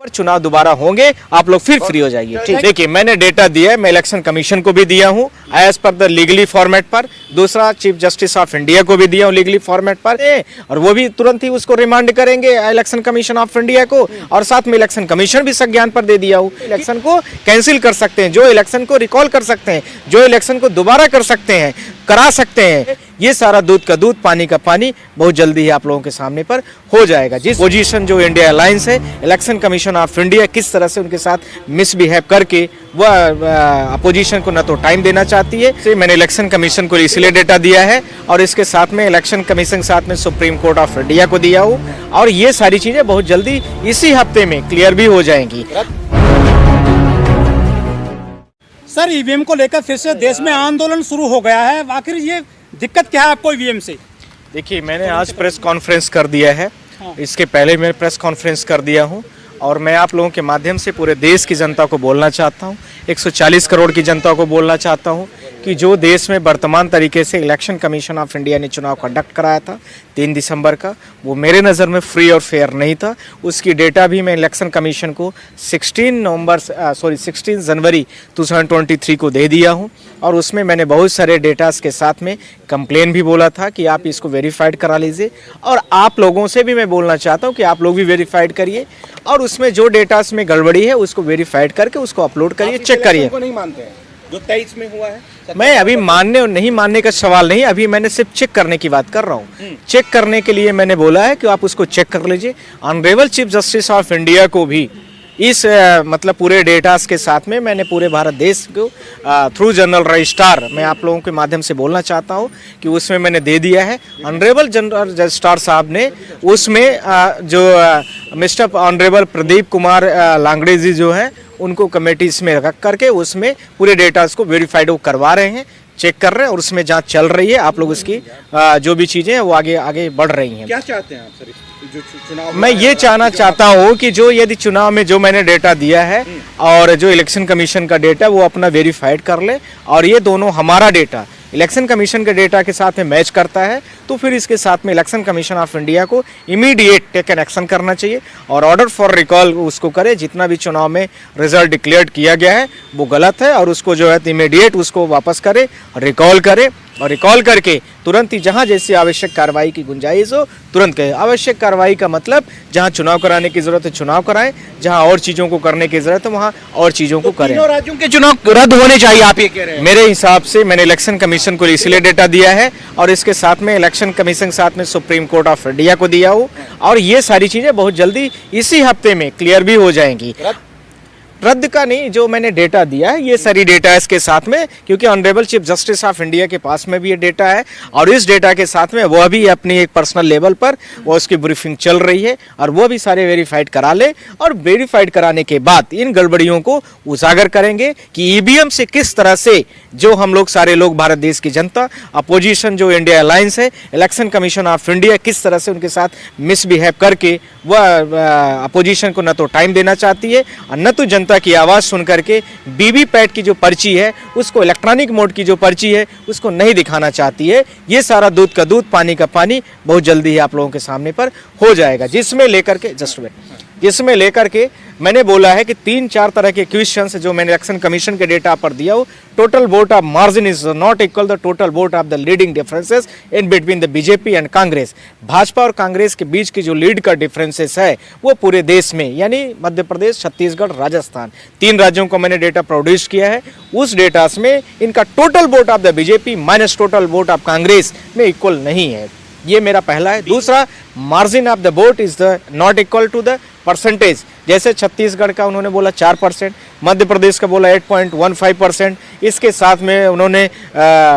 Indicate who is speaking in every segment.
Speaker 1: चुनाव दोबारा होंगे, आप लोग फिर फ्री हो जाइए। ठीक, देखिए मैंने डेटा दिया है, मैं इलेक्शन कमीशन को भी दिया हूँ as per the legally format पर, दूसरा चीफ जस्टिस ऑफ इंडिया को भी दिया हूँ लीगली फॉर्मेट पर, और वो भी तुरंत ही उसको रिमांड करेंगे इलेक्शन कमीशन ऑफ इंडिया को, और साथ में इलेक्शन कमीशन भी संज्ञान पर दे दिया हूँ। इलेक्शन को कैंसिल कर सकते हैं, जो इलेक्शन को रिकॉल कर सकते हैं, जो इलेक्शन को दोबारा कर सकते हैं, करा सकते हैं, ये सारा दूध का दूध पानी का पानी बहुत जल्दी ही आप लोगों के सामने पर हो जाएगा। जिस पोजीशन जो इंडिया अलायंस है, इलेक्शन कमीशन ऑफ इंडिया किस तरह से उनके साथ मिसबिहेव करके वह अपोजिशन को न तो टाइम देना चाहती है। मैंने इलेक्शन कमीशन को इसलिए डेटा दिया है और इसके साथ में इलेक्शन कमीशन के साथ में सुप्रीम कोर्ट ऑफ इंडिया को दिया हूँ, और ये सारी चीजें बहुत जल्दी इसी हफ्ते में क्लियर भी हो जाएंगी।
Speaker 2: सर, ईवीएम को लेकर फिर से देश में आंदोलन शुरू हो गया है, आखिर ये दिक्कत क्या है आपको ईवीएम से?
Speaker 1: देखिए मैंने आज प्रेस कॉन्फ्रेंस कर दिया है, इसके पहले मैं प्रेस कॉन्फ्रेंस कर दिया हूँ, और मैं आप लोगों के माध्यम से पूरे देश की जनता को बोलना चाहता हूँ, 140 करोड़ की जनता को बोलना चाहता हूँ कि जो देश में वर्तमान तरीके से इलेक्शन कमीशन ऑफ इंडिया ने चुनाव कंडक्ट कराया था 3 दिसंबर का, वो मेरे नज़र में फ्री और फेयर नहीं था। उसकी डेटा भी मैं इलेक्शन कमीशन को 16 जनवरी 2023 को दे दिया हूँ, और उसमें मैंने बहुत सारे डेटास के साथ में कंप्लेन भी बोला था कि आप इसको वेरीफाइड करा लीजिए, और आप लोगों से भी मैं बोलना चाहता हूँ कि आप लोग भी वेरीफाइड करिए, और उसमें जो डेटास में गड़बड़ी है उसको वेरीफाइड करके उसको अपलोड करिए, चेक करिए।
Speaker 2: नहीं मानते हैं जो 23 में हुआ है?
Speaker 1: मैं अभी मानने और नहीं मानने का सवाल नहीं, अभी मैंने सिर्फ चेक करने की बात कर रहा हूँ। चेक करने के लिए मैंने बोला है कि आप उसको चेक कर लीजिए। Honourable chief justice of India को भी इस मतलब पूरे डेटास के साथ में मैंने पूरे भारत देश को थ्रू जनरल रजिस्ट्रार मैं आप लोगों के माध्यम से बोलना चाहता हूं कि उसमें मैंने दे दिया है। ऑनरेबल जनरल रजिस्ट्रार साहब ने उसमें जो मिस्टर ऑनरेबल प्रदीप कुमार लांगड़े जी जो हैं उनको कमेटी इसमें रख करके उसमें पूरे डेटास को वेरीफाइड वो करवा रहे हैं, चेक कर रहे हैं, और उसमें जांच चल रही है। आप लोग उसकी जो भी चीज़ें हैं वो आगे बढ़ रही हैं।
Speaker 2: क्या चाहते हैं आप सर जो चुनाव?
Speaker 1: मैं ये चाहना चाहता हूँ कि जो यदि चुनाव में जो मैंने डेटा दिया है और जो इलेक्शन कमीशन का डेटा वो अपना वेरीफाइड कर ले, और ये दोनों हमारा डेटा इलेक्शन कमीशन के डेटा के साथ में मैच करता है, तो फिर इसके साथ में इलेक्शन कमीशन ऑफ इंडिया को इमीडिएट टेकन एक्शन करना चाहिए और ऑर्डर फॉर रिकॉल उसको करे। जितना भी चुनाव में रिजल्ट डिक्लेयर किया गया है वो गलत है, और उसको जो है इमीडिएट उसको वापस करे, रिकॉल करे, और रिकॉल करके तुरंत ही जहां जैसी आवश्यक कार्रवाई की गुंजाइश हो तुरंत करें। आवश्यक कार्रवाई का मतलब जहां चुनाव कराने की जरूरत है चुनाव कराएं, जहां और चीज़ों को करने की जरूरत है वहां और चीज़ों को करें।
Speaker 2: तीनों राज्यों के चुनाव रद्द होने चाहिए, आप ये कह रहे हैं?
Speaker 1: मेरे हिसाब से मैंने इलेक्शन कमीशन को इसलिए डेटा दिया है, और इसके साथ में इलेक्शन कमीशन के साथ में सुप्रीम कोर्ट ऑफ इंडिया को दिया हूँ, और ये सारी चीज़ें बहुत जल्दी इसी हफ्ते में क्लियर भी हो जाएंगी। रद्द का नहीं, जो मैंने डेटा दिया है ये सारी डेटा है इसके साथ में, क्योंकि honourable chief justice of India के पास में भी ये डेटा है, और इस डेटा के साथ में वह भी अपनी एक पर्सनल लेवल पर वो उसकी ब्रीफिंग चल रही है, और वो भी सारे वेरीफाइड करा ले, और वेरीफाइड कराने के बाद इन गड़बड़ियों को उजागर करेंगे कि ईवीएम से किस तरह से जो हम लोग सारे लोग भारत देश की जनता, अपोजिशन जो इंडिया अलायंस है, इलेक्शन कमीशन ऑफ इंडिया किस तरह से उनके साथ मिसबिहेव करके वह अपोजिशन को न तो टाइम देना चाहती है और न तो जनता की आवाज़ सुन करके वीवीपैट की जो पर्ची है उसको, इलेक्ट्रॉनिक मोड की जो पर्ची है उसको नहीं दिखाना चाहती है। ये सारा दूध का दूध पानी का पानी बहुत जल्दी ही आप लोगों के सामने पर हो जाएगा, जिसमें लेकर के मैंने बोला है कि 3-4 तरह के क्वेश्चंस जो मैंने इलेक्शन कमीशन के डेटा पर दिया हो। Total vote of margin is not equal the total vote of the leading differences in between the BJP and Congress. Bhajpa और कांग्रेस के बीच की जो लीड का डिफरेंसेस है वो पूरे देश में, यानी मध्य प्रदेश, छत्तीसगढ़, राजस्थान, 3 राज्यों को मैंने डेटा प्रोड्यूस किया है। उस डेटा में इनका total vote of the BJP minus total vote of Congress में इक्वल नहीं है। ये मेरा पहला है। दूसरा, margin of the vote is the not equal to the percentage. जैसे छत्तीसगढ़ का उन्होंने बोला 4%, मध्य प्रदेश का बोला 8.15%, इसके साथ में उन्होंने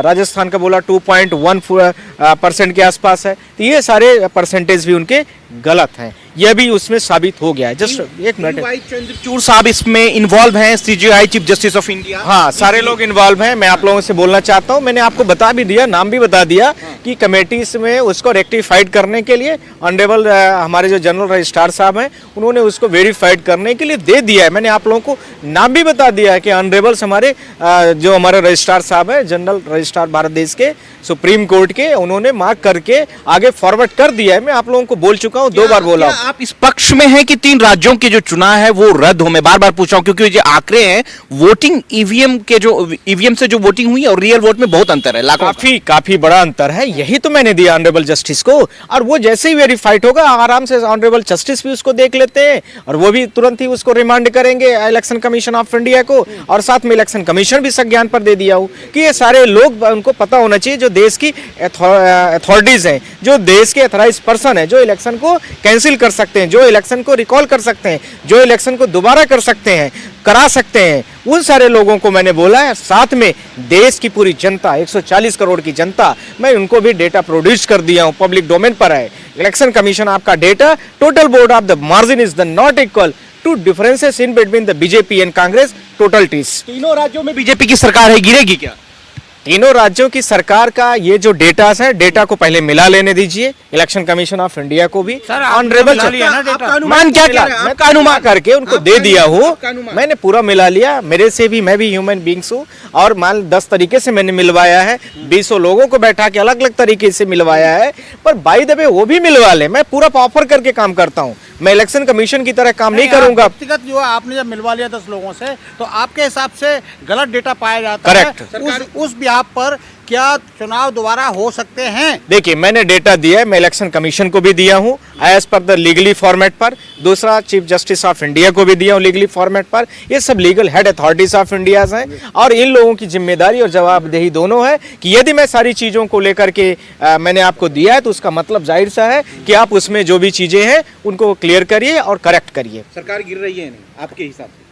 Speaker 1: राजस्थान का बोला 2.1% के आसपास है। तो ये सारे परसेंटेज भी उनके गलत हैं, यह भी उसमें साबित हो गया है। जस्ट एक मिनट,
Speaker 2: चंद्रचूड़ साहब इसमें इन्वॉल्व हैं, CJI chief justice of India.
Speaker 1: हाँ, सारे लोग इन्वॉल्व हैं। मैं आप लोगों से बोलना चाहता हूँ, मैंने आपको बता भी दिया, नाम भी बता दिया कि कमेटी में उसको रेक्टिफाइड करने के लिए ऑनरेबल हमारे जो जनरल रजिस्ट्रार साहब हैं उन्होंने उसको वेरीफाइड करने के लिए दे दिया है। मैंने आप लोगों को नाम भी बता दिया है कि ऑनरेबल्स हमारे जो हमारे रजिस्ट्रार साहब हैं, जनरल रजिस्ट्रार भारत देश के सुप्रीम कोर्ट के, उन्होंने मार्क करके आगे फॉरवर्ड कर दिया है। मैं आप लोगों को बोल चुका हूँ, 2 बार बोला हूँ।
Speaker 3: आप इस पक्ष में हैं कि 3 राज्यों के जो चुनाव है वो रद्द हो? मैं बार बार पूछ रहा हूं क्योंकि ये आंकड़े हैं, वोटिंग ईवीएम से जो वोटिंग हुई और रियल वोट में बहुत अंतर है, लाखों का।
Speaker 1: काफी बड़ा अंतर है। यही तो मैंने दिया ऑनरेबल जस्टिस को, और वो जैसे ही वेरीफाइड होगा आराम से ऑनरेबल जस्टिस भी उसको देख लेते हैं और वो भी तुरंत ही उसको रिमांड करेंगे इलेक्शन कमीशन ऑफ इंडिया को, और साथ में इलेक्शन कमीशन भी संज्ञान पर दे दिया हो कि ये सारे लोग, उनको पता होना चाहिए जो देश की अथॉरिटीज हैं, जो देश के अथॉराइज पर्सन है, जो इलेक्शन को कैंसिल कर सकते हैं, जो इलेक्शन को रिकॉल कर सकते हैं, जो इलेक्शन को दोबारा कर सकते हैं, करा सकते हैं, उन सारे लोगों को मैंने बोला है। साथ में देश की पूरी जनता, 140 करोड़ की जनता, मैं उनको भी डेटा प्रोड्यूस कर दिया हूं, पब्लिक डोमेन पर है। इलेक्शन कमीशन आपका data, total vote of the margin is the not equal to differences in between the BJP and Congress total टीस।
Speaker 3: तीनों राज्यों में बीजेपी की सरकार है, गिरेगी क्या?
Speaker 1: तीनों राज्यों की सरकार का ये जो डेटा है, डेटा को पहले मिला लेने दीजिए इलेक्शन कमीशन ऑफ इंडिया को भी। ऑनरेबल मान क्या अनुमान करके उनको दे दिया हूँ, मैंने पूरा मिला लिया। मेरे से भी, मैं भी ह्यूमन बींग्स हूँ, और मान 10 तरीके से मैंने मिलवाया है, 20 लोगों को बैठा के अलग अलग तरीके से मिलवाया है। पर बाय द वे वो भी मिलवा ले, मैं पूरा ऑफर करके काम करता हूँ, मैं इलेक्शन कमीशन की तरह काम नहीं करूंगा।
Speaker 2: व्यक्तिगत जो आपने जब मिलवा लिया 10 लोगों से, तो आपके हिसाब से गलत डेटा पाया जाता है।
Speaker 1: करेक्ट।
Speaker 2: उस बिहाफ पर क्या चुनाव दोबारा हो सकते हैं?
Speaker 1: देखिए, मैंने डेटा दिया है, मैं इलेक्शन कमीशन को भी दिया हूं as per the legally format पर, दूसरा चीफ जस्टिस ऑफ इंडिया को भी दिया हूं लीगली फॉर्मेट पर। ये सब legal head authorities of India हैं, और इन लोगों की जिम्मेदारी और जवाबदेही दोनों है कि यदि मैं सारी चीजों को लेकर के मैंने आपको दिया है, तो उसका मतलब जाहिर सा है कि आप उसमें जो भी चीजें हैं उनको क्लियर करिए और करेक्ट करिए।
Speaker 3: सरकार गिर रही है नहीं आपके हिसाब से?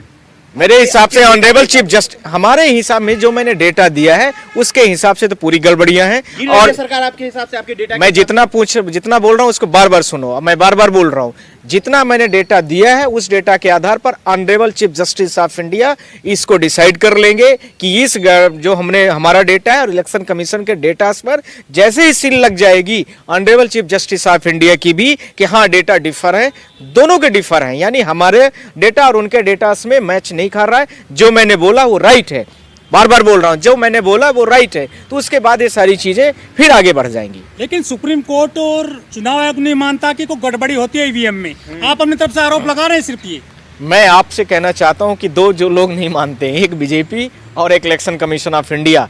Speaker 1: मेरे हिसाब से ऑनरेबल चीफ जस्टिस, हमारे हिसाब में जो मैंने डेटा दिया है उसके हिसाब से तो पूरी गड़बड़ियां हैं। और
Speaker 3: सरकार आपके हिसाब से आपके डेटा,
Speaker 1: मैं जितना बोल रहा हूं उसको बार बार सुनो। अब मैं बार बार बोल रहा हूं, जितना मैंने डेटा दिया है उस डेटा के आधार पर honourable chief justice of India इसको डिसाइड कर लेंगे कि इस जो हमारा डेटा है और इलेक्शन कमीशन के डेटा पर जैसे ही सील लग जाएगी honourable chief justice of India की भी कि हाँ डेटा डिफर है, दोनों के डिफर हैं, यानी हमारे डेटा और उनके डेटा में मैच नहीं खा रहा है। जो मैंने बोला वो राइट है, बार बार बोल रहा हूं, जो मैंने बोला वो राइट है, तो उसके बाद ये सारी चीजें फिर आगे बढ़ जाएंगी।
Speaker 2: लेकिन सुप्रीम कोर्ट और चुनाव आयोग नहीं मानता कि कोई गड़बड़ी होती है ईवीएम में। आप अपनी तरफ से आरोप लगा रहे हैं सिर्फ ये।
Speaker 1: मैं आपसे कहना चाहता हूं कि दो जो लोग नहीं मानते हैं, एक बीजेपी और एक इलेक्शन कमीशन ऑफ इंडिया।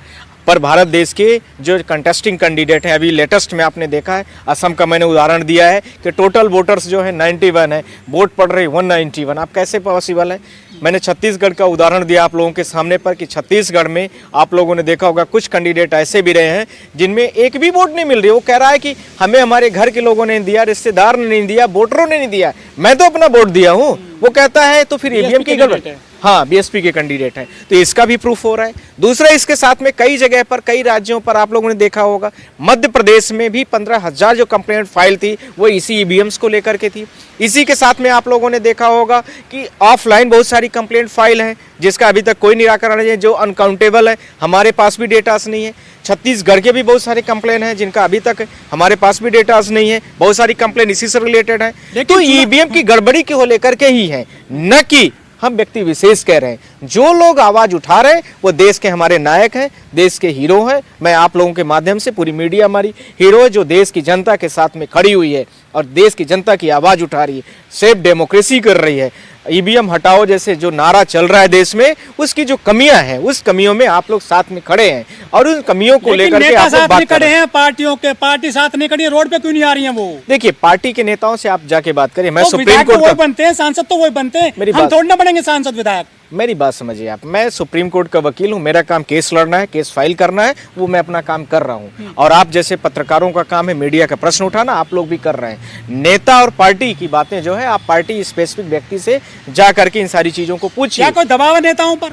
Speaker 1: पर भारत देश के जो कंटेस्टिंग कैंडिडेट हैं, अभी लेटेस्ट में आपने देखा है असम का मैंने उदाहरण दिया है कि टोटल वोटर्स जो है 91 है, वोट पड़ रही 191। आप कैसे पॉसिबल है? मैंने छत्तीसगढ़ का उदाहरण दिया आप लोगों के सामने पर कि छत्तीसगढ़ में आप लोगों ने देखा होगा कुछ कैंडिडेट ऐसे भी रहे हैं जिनमें एक भी वोट नहीं मिल रही। वो कह रहा है कि हमें हमारे घर के लोगों ने दिया, रिश्तेदार ने नहीं दिया, वोटरों ने नहीं दिया, मैं तो अपना वोट दिया हूँ। वो कहता है तो फिर ईवीएम की गड़बड़। हाँ, बीएसपी के कैंडिडेट हैं, तो इसका भी प्रूफ हो रहा है। दूसरा, इसके साथ में कई जगह पर, कई राज्यों पर आप लोगों ने देखा होगा, मध्य प्रदेश में भी 15,000 जो कंप्लेंट फाइल थी वो इसी ईवीएम्स को लेकर के थी। इसी के साथ में आप लोगों ने देखा होगा कि ऑफलाइन बहुत सारी कंप्लेंट फाइल हैं जिसका अभी तक कोई निराकरण नहीं है, जो अनकाउंटेबल है। हमारे पास भी डेटास नहीं है। छत्तीसगढ़ के भी बहुत सारे कंप्लेन हैं जिनका अभी तक हमारे पास भी डेटास नहीं है। बहुत सारी कंप्लेन इसी से रिलेटेड है। तो ईवीएम की गड़बड़ी को लेकर के ही है, न कि हम व्यक्ति विशेष कह रहे हैं। जो लोग आवाज उठा रहे हैं वो देश के हमारे नायक हैं, देश के हीरो हैं। मैं आप लोगों के माध्यम से, पूरी मीडिया हमारी हीरो है, जो देश की जनता के साथ में खड़ी हुई है और देश की जनता की आवाज उठा रही है, सेफ डेमोक्रेसी कर रही है। ईवीएम हटाओ जैसे जो नारा चल रहा है देश में, उसकी जो कमियां हैं उस कमियों में आप लोग साथ में खड़े हैं और उन कमियों को लेकर के आप लोग बात कर रहे हैं।
Speaker 2: पार्टियों के पार्टी साथ नहीं खड़ी है, रोड पे क्यों नहीं आ रही है वो?
Speaker 1: देखिए, पार्टी के नेताओं से आप जाके बात करिए। मैं
Speaker 2: तो
Speaker 1: सुप्रीम कोर्ट
Speaker 2: वही बनते हैं, सांसद तो वही बनते हैं, हम थोड़ी ना बनेंगे सांसद विधायक।
Speaker 1: मेरी बात समझिए आप, मैं सुप्रीम कोर्ट का वकील हूं, मेरा काम केस लड़ना है, केस फाइल करना है, वो मैं अपना काम कर रहा हूं। और आप जैसे पत्रकारों का काम है मीडिया का प्रश्न उठाना, आप लोग भी कर रहे हैं। नेता और पार्टी की बातें जो है आप पार्टी स्पेसिफिक व्यक्ति से जा करके इन सारी चीजों को पूछिए।
Speaker 2: क्या कोई दबाव है नेताओं पर?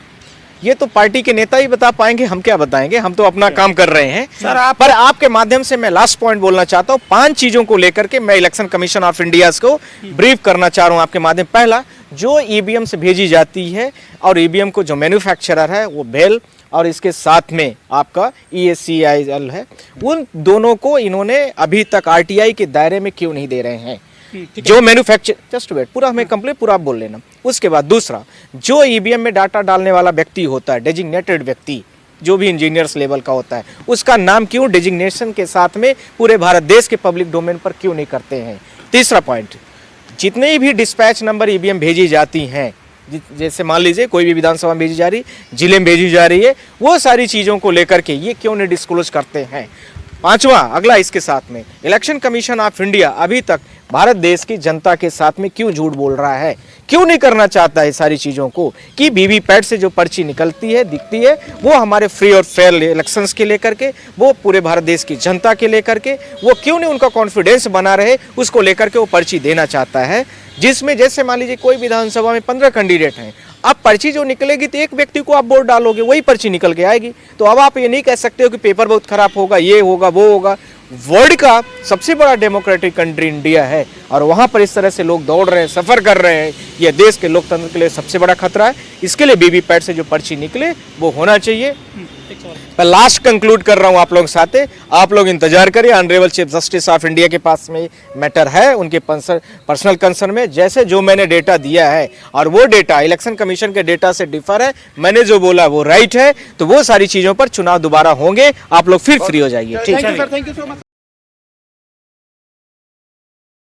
Speaker 1: ये तो पार्टी के नेता ही बता पाएंगे, हम क्या बताएंगे, हम तो अपना काम कर रहे हैं। पर आपके माध्यम से मैं लास्ट पॉइंट बोलना चाहता हूँ। 5 चीजों को लेकर के मैं इलेक्शन कमीशन ऑफ इंडिया को ब्रीफ करना चाह रहा हूँ आपके माध्यम। पहला, जो ईवीएम से भेजी जाती है और ईवीएम को जो मैन्युफैक्चरर है वो बेल और इसके साथ में आपका ESCIL है, उन दोनों को इन्होंने अभी तक RTI के दायरे में क्यों नहीं दे रहे हैं? जो मैन्युफैक्चर, जस्ट वेट, पूरा हमें कंप्लीट पूरा बोल लेना। उसके बाद दूसरा, जो ईवीएम में डाटा डालने वाला व्यक्ति होता है, डेजिग्नेटेड व्यक्ति, जो भी इंजीनियर्स लेवल का होता है, उसका नाम क्यों डेजिग्नेशन के साथ में पूरे भारत देश के पब्लिक डोमेन पर क्यों नहीं करते हैं? तीसरा पॉइंट, जितने भी डिस्पैच नंबर ईवीएम भेजी जाती हैं, जैसे मान लीजिए कोई भी विधानसभा में भेजी जा रही, जिले में भेजी जा रही है, वो सारी चीज़ों को लेकर के ये क्यों नहीं डिस्क्लोज करते हैं। पांचवा अगला इसके साथ में, इलेक्शन कमीशन ऑफ इंडिया अभी तक भारत देश की जनता के साथ में क्यों झूठ बोल रहा है, क्यों नहीं करना चाहता है सारी चीज़ों को, कि वीवीपैट से जो पर्ची निकलती है दिखती है वो हमारे फ्री और फेयर इलेक्शंस के लेकर के, वो पूरे भारत देश की जनता के लेकर के, वो क्यों नहीं उनका कॉन्फिडेंस बना रहे, उसको लेकर के वो पर्ची देना चाहता है। जिसमें जैसे मान लीजिए कोई विधानसभा में 15 कैंडिडेट हैं, अब पर्ची जो निकलेगी तो एक व्यक्ति को आप वोट डालोगे, वही पर्ची निकल के आएगी। तो अब आप ये नहीं कह सकते हो कि पेपर बहुत खराब होगा, ये होगा वो होगा। वर्ल्ड का सबसे बड़ा डेमोक्रेटिक कंट्री इंडिया है और वहाँ पर इस तरह से लोग दौड़ रहे हैं, सफ़र कर रहे हैं, यह देश के लोकतंत्र के लिए सबसे बड़ा खतरा है। इसके लिए वीवीपैट से जो पर्ची निकले वो होना चाहिए। मैं लास्ट कंक्लूड कर रहा हूं आप लोगों के साथ, आप लोग इंतजार करिए, honourable chief justice of India के पास में मैटर है, उनके पर्सनल कंसर्न में जैसे जो मैंने डेटा दिया है और वो डेटा इलेक्शन कमीशन के डेटा से डिफर है, मैंने जो बोला वो राइट है, तो वो सारी चीज़ों पर चुनाव दोबारा होंगे, आप लोग फिर फ्री हो जाइए। ठीक है,
Speaker 2: thank you sir, thank you so much.